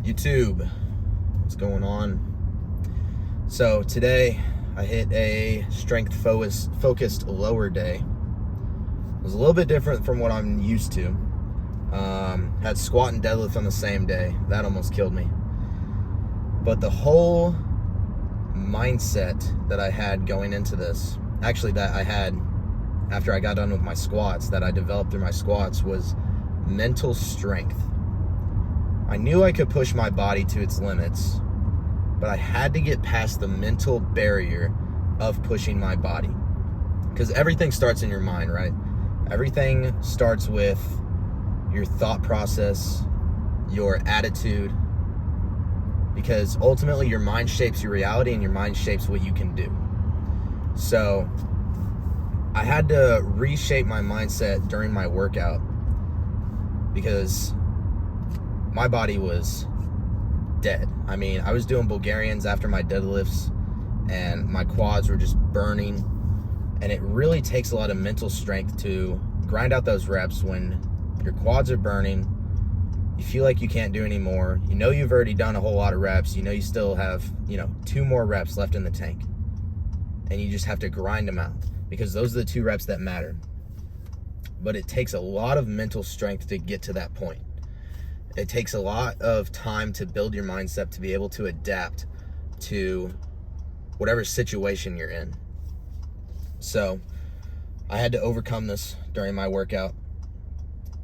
YouTube, what's going on? So today I hit a strength focused lower day. It was a little bit different from what I'm used to. Had squat and deadlift on the same day. That almost killed me. But the whole mindset that I had going into this, actually that I had after I got done with my squats, that I developed through my squats, was mental strength. I knew I could push my body to its limits, but I had to get past the mental barrier of pushing my body. Because everything starts in your mind, right? Everything starts with your thought process, your attitude, because ultimately your mind shapes your reality and your mind shapes what you can do. So I had to reshape my mindset during my workout because my body was dead. I mean, I was doing Bulgarians after my deadlifts and my quads were just burning, and it really takes a lot of mental strength to grind out those reps when your quads are burning, you feel like you can't do any more, you know you've already done a whole lot of reps, you know you still have, 2 more reps left in the tank, and you just have to grind them out because those are the 2 reps that matter. But it takes a lot of mental strength to get to that point. It takes a lot of time to build your mindset to be able to adapt to whatever situation you're in. So I had to overcome this during my workout.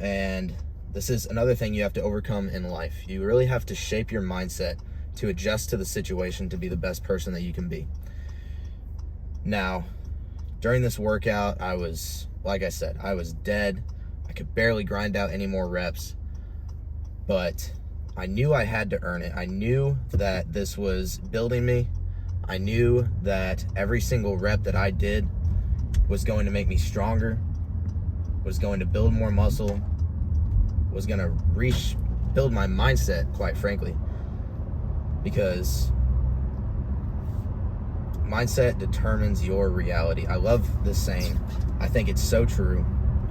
And this is another thing you have to overcome in life. You really have to shape your mindset to adjust to the situation to be the best person that you can be. Now, during this workout, I was, like I said, I was dead. I could barely grind out any more reps. But I knew I had to earn it. I knew that this was building me. I knew that every single rep that I did was going to make me stronger, was going to build more muscle, was going to build my mindset, quite frankly. Because mindset determines your reality. I love this saying. I think it's so true.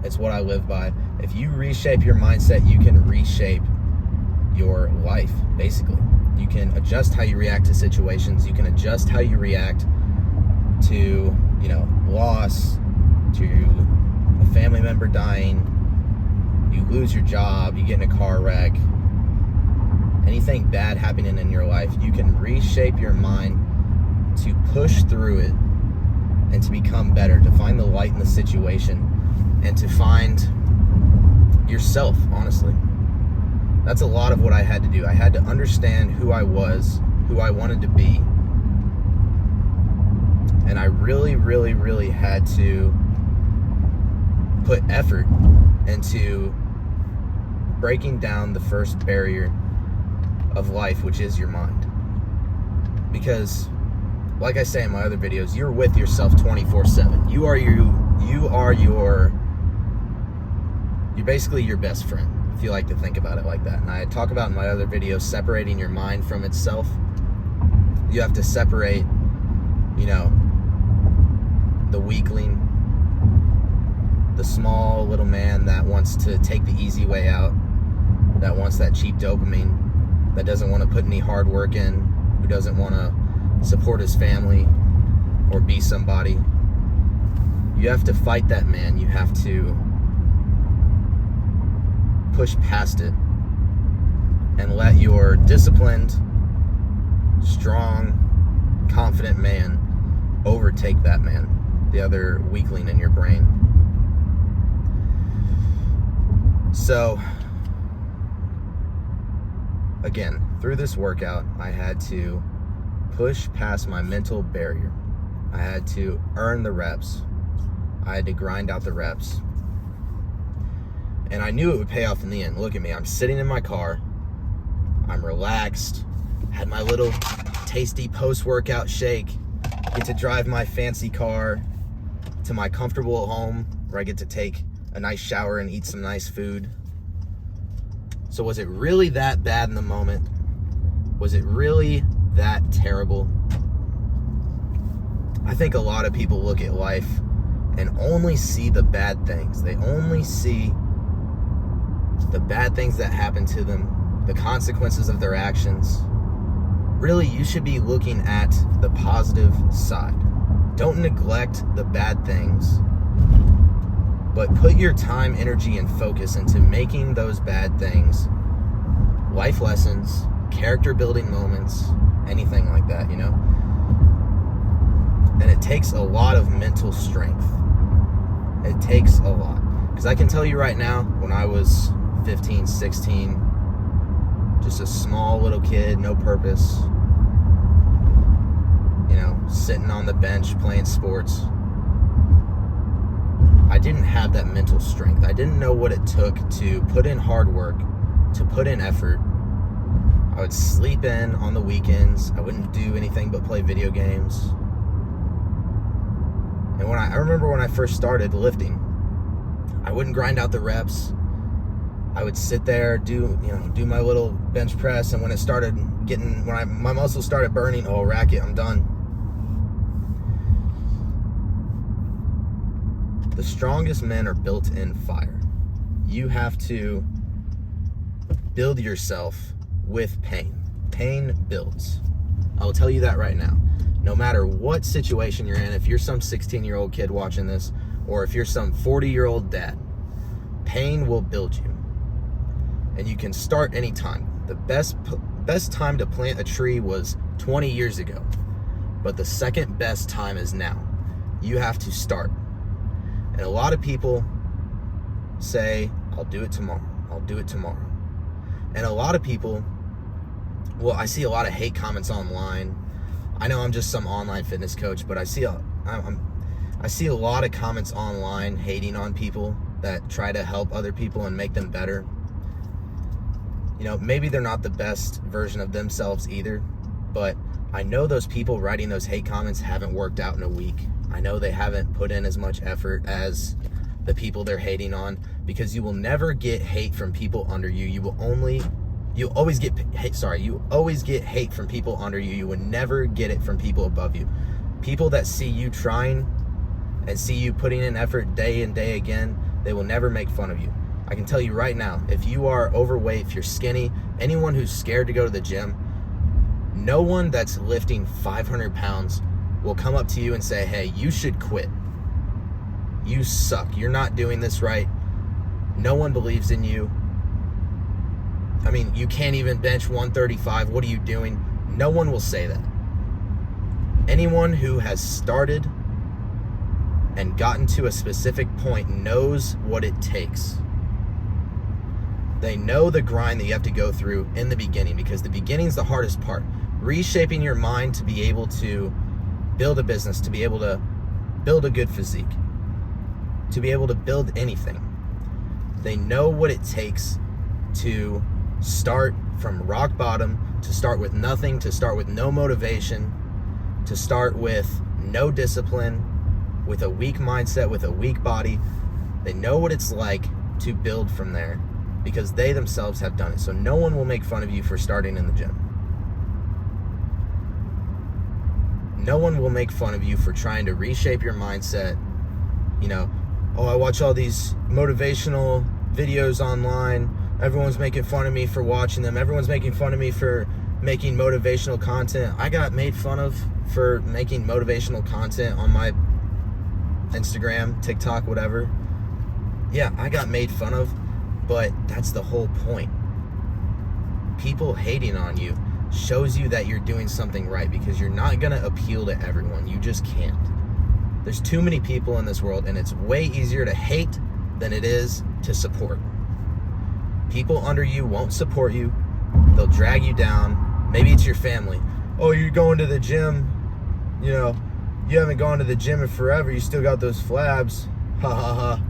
It's what I live by. If you reshape your mindset, you can reshape your life, basically. You can adjust how you react to situations. You can adjust how you react to, loss, to a family member dying, you lose your job, you get in a car wreck, anything bad happening in your life. You can reshape your mind to push through it and to become better, to find the light in the situation, and to find yourself, honestly. That's a lot of what I had to do. I had to understand who I was, who I wanted to be. And I really, really, really had to put effort into breaking down the first barrier of life, which is your mind. Because, like I say in my other videos, you're with yourself 24/7. You're basically your best friend, if you like to think about it like that. And I talk about in my other videos separating your mind from itself. You have to separate, the weakling, the small little man that wants to take the easy way out, that wants that cheap dopamine, that doesn't want to put any hard work in, who doesn't want to support his family or be somebody. You have to fight that man. You have to push past it and let your disciplined, strong, confident man overtake that man, the other weakling in your brain. So, again, through this workout, I had to push past my mental barrier. I had to earn the reps. I had to grind out the reps. And I knew it would pay off in the end. Look at me. I'm sitting in my car. I'm relaxed. Had my little tasty post-workout shake. Get to drive my fancy car to my comfortable home where I get to take a nice shower and eat some nice food. So was it really that bad in the moment? Was it really that terrible? I think a lot of people look at life and only see the bad things. They only see the bad things that happen to them. the consequences of their actions. Really, you should be looking at the positive side. Don't neglect the bad things, but put your time, energy, and focus into making those bad things life lessons, character building moments, anything like that, you know? And it takes a lot of mental strength. It takes a lot. Because I can tell you right now, when I was 15, 16, just a small little kid, no purpose, you know, sitting on the bench playing sports, I didn't have that mental strength. I didn't know what it took to put in hard work, to put in effort. I would sleep in on the weekends. I wouldn't do anything but play video games. And I remember when I first started lifting, I wouldn't grind out the reps. I would sit there, do my little bench press, and when my muscles started burning, oh, rack it, I'm done. The strongest men are built in fire. You have to build yourself with pain. Pain builds. I will tell you that right now. No matter what situation you're in, if you're some 16-year-old kid watching this, or if you're some 40-year-old dad, pain will build you. And you can start anytime. The best time to plant a tree was 20 years ago, but the second best time is now. You have to start. And a lot of people say, I'll do it tomorrow. I'll do it tomorrow. And a lot of people, well, I see a lot of hate comments online. I know I'm just some online fitness coach, but I see a lot of comments online hating on people that try to help other people and make them better. You know, maybe they're not the best version of themselves either, but I know those people writing those hate comments haven't worked out in a week. I know they haven't put in as much effort as the people they're hating on, because you will never get hate from people under you. You always get hate from people under you. You would never get it from people above you. People that see you trying and see you putting in effort day and day again, they will never make fun of you. I can tell you right now, if you are overweight, if you're skinny, anyone who's scared to go to the gym, no one that's lifting 500 pounds will come up to you and say, hey, you should quit. You suck. You're not doing this right. No one believes in you. I mean, you can't even bench 135. What are you doing? No one will say that. Anyone who has started and gotten to a specific point knows what it takes. They know the grind that you have to go through in the beginning, because the beginning's the hardest part. Reshaping your mind to be able to build a business, to be able to build a good physique, to be able to build anything. They know what it takes to start from rock bottom, to start with nothing, to start with no motivation, to start with no discipline, with a weak mindset, with a weak body. They know what it's like to build from there, because they themselves have done it. So no one will make fun of you for starting in the gym. No one will make fun of you for trying to reshape your mindset. You know, oh, I watch all these motivational videos online. Everyone's making fun of me for watching them. Everyone's making fun of me for making motivational content. I got made fun of for making motivational content on my Instagram, TikTok, whatever. Yeah, I got made fun of, but that's the whole point. People hating on you shows you that you're doing something right, because you're not going to appeal to everyone. You just can't. There's too many people in this world, and it's way easier to hate than it is to support. People under you won't support you. They'll drag you down. Maybe it's your family. Oh, you're going to the gym. You know, you haven't gone to the gym in forever. You still got those flabs. Ha ha ha.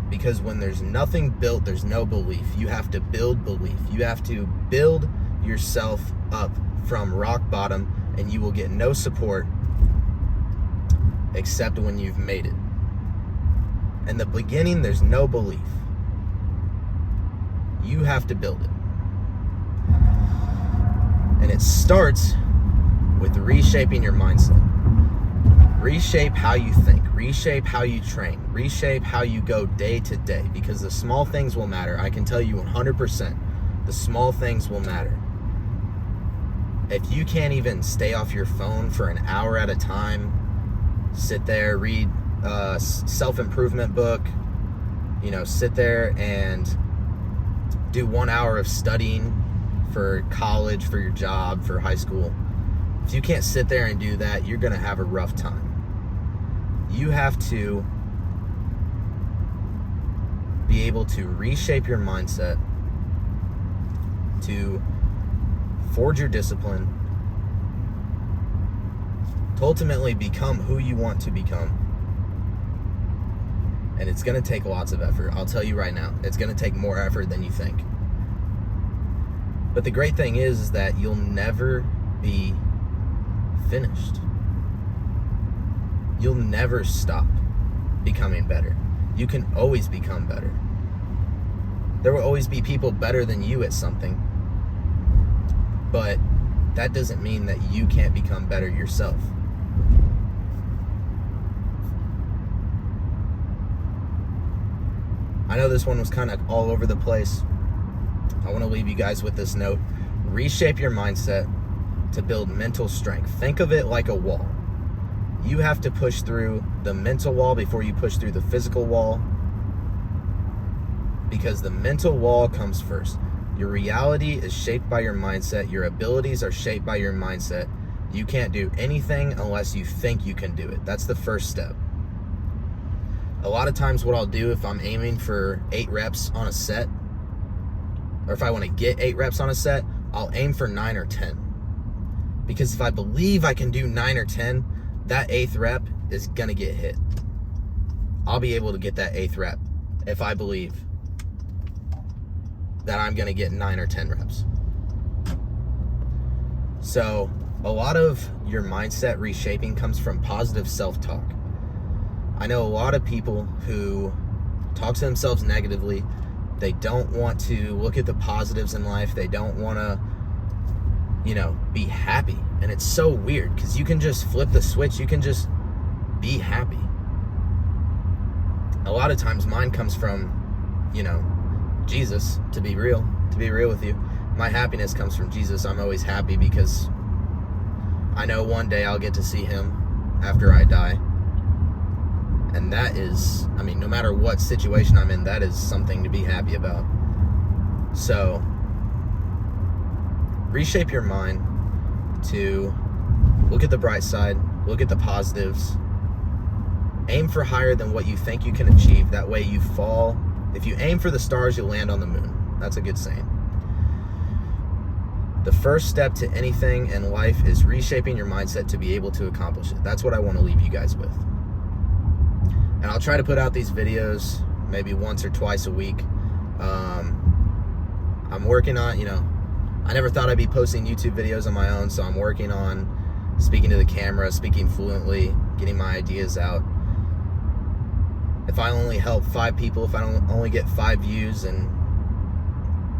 Because when there's nothing built, there's no belief. You have to build belief. You have to build yourself up from rock bottom, and you will get no support except when you've made it. In the beginning, there's no belief. You have to build it. And it starts with reshaping your mindset. Reshape how you think. reshape how you train, reshape how you go day to day, because the small things will matter. I can tell you 100%, the small things will matter. If you can't even stay off your phone for an hour at a time, sit there, read a self-improvement book, sit there and do 1 hour of studying for college, for your job, for high school. If you can't sit there and do that, you're going to have a rough time. You have to be able to reshape your mindset, to forge your discipline, to ultimately become who you want to become. And it's going to take lots of effort. I'll tell you right now, it's going to take more effort than you think. But the great thing is that you'll never be finished. You'll never stop becoming better. You can always become better. There will always be people better than you at something, but that doesn't mean that you can't become better yourself. I know this one was kind of all over the place. I want to leave you guys with this note. Reshape your mindset to build mental strength. Think of it like a wall. You have to push through the mental wall before you push through the physical wall, because the mental wall comes first. Your reality is shaped by your mindset. Your abilities are shaped by your mindset. You can't do anything unless you think you can do it. That's the first step. A lot of times what I'll do if I'm aiming for 8 reps on a set, or if I want to get 8 reps on a set, I'll aim for 9 or 10. Because if I believe I can do 9 or 10, that 8th rep is going to get hit. I'll be able to get that 8th rep if I believe that I'm going to get 9 or 10 reps. So a lot of your mindset reshaping comes from positive self-talk. I know a lot of people who talk to themselves negatively. They don't want to look at the positives in life. They don't want to, be happy. And it's so weird because you can just flip the switch. You can just be happy. A lot of times mine comes from, Jesus, to be real with you. My happiness comes from Jesus. I'm always happy because I know one day I'll get to see him after I die. And that is, no matter what situation I'm in, that is something to be happy about. So, reshape your mind to look at the bright side, look at the positives, aim for higher than what you think you can achieve. That way you fall. If you aim for the stars, you'll land on the moon. That's a good saying. The first step to anything in life is reshaping your mindset to be able to accomplish it. That's what I want to leave you guys with. And I'll try to put out these videos maybe once or twice a week. I'm working on, I never thought I'd be posting YouTube videos on my own, so I'm working on speaking to the camera, speaking fluently, getting my ideas out. If I only help 5 people, if I don't only get 5 views and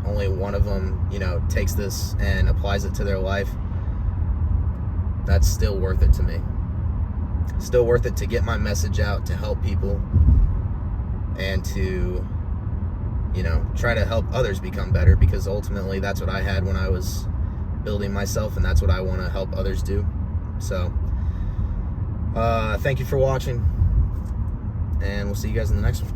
only one of them, takes this and applies it to their life, that's still worth it to me. Still worth it to get my message out, to help people, and to, try to help others become better, because ultimately that's what I had when I was building myself, and that's what I want to help others do. So, thank you for watching, and we'll see you guys in the next one.